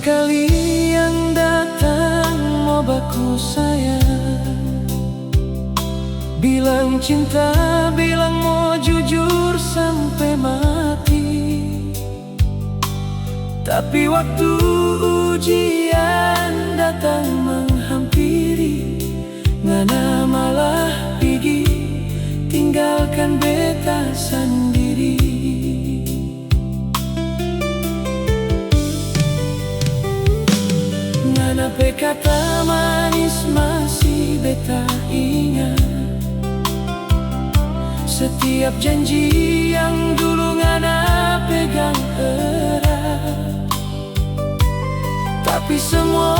sekali yang datang mau baku sayang, bilang cinta, bilang mau jujur sampai mati. Tapi waktu ujian datang menghampiri, ngana malah pergi tinggalkan beta sendiri. Ngana pe kata manis masih beta ingat, setiap janji yang dulu ngana pegang erat. Tapi semua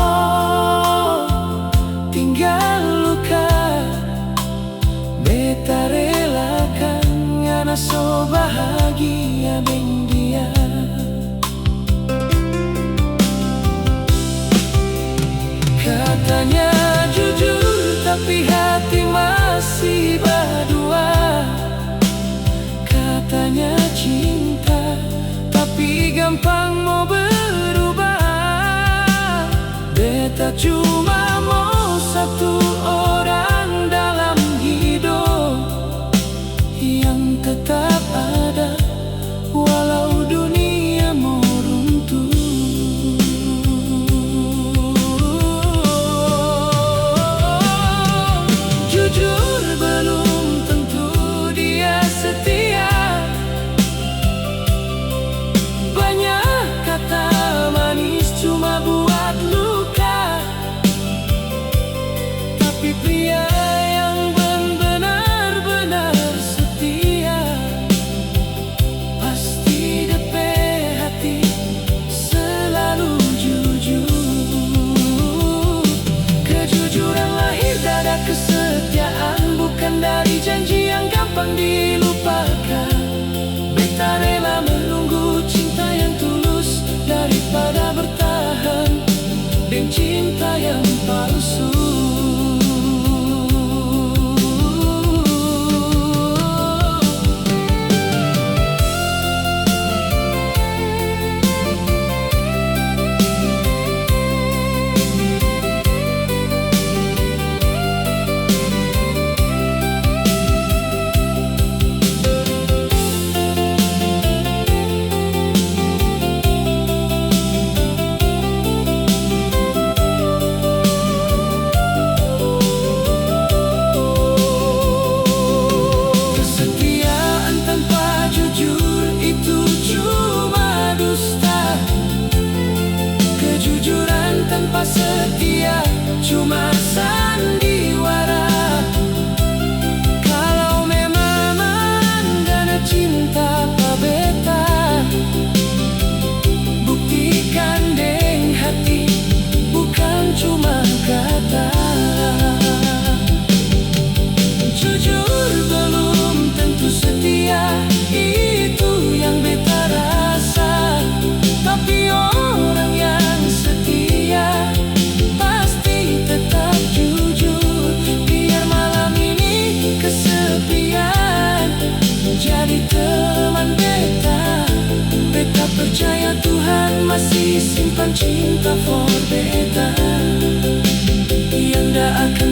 tinggal luka, beta relakan ngana so bahagia beng dia. Katanya jujur tapi hati masih berdua. Katanya cinta tapi gampang mau berubah. Beta cuma mau satu orang dalam hidup yang tetap ada walau dunia mau runtuh. Jujur belum tentu dia setia, banyak kata manis cuma buat luka. Tapi pria yang benar-benar setia pasti depe hati selalu jujur. Kejujuran lahir dari kesetiaan, bukan dari janji yang gampang dilupakan. Beta rela menunggu cinta yang tulus daripada bertahan dengan cinta yang palsu. Tanpa setia cuma sandiwara. Kalau memang gana cinta pa beta, buktikan deng hati, bukan cuma kata. Jujur belum tentu setia, itu yang beta rasa. Tapi orang yang setia pasti tetap jujur. Biar malam ini kesepian jadi teman beta. Beta percaya Tuhan masih simpan cinta for beta yang tak akan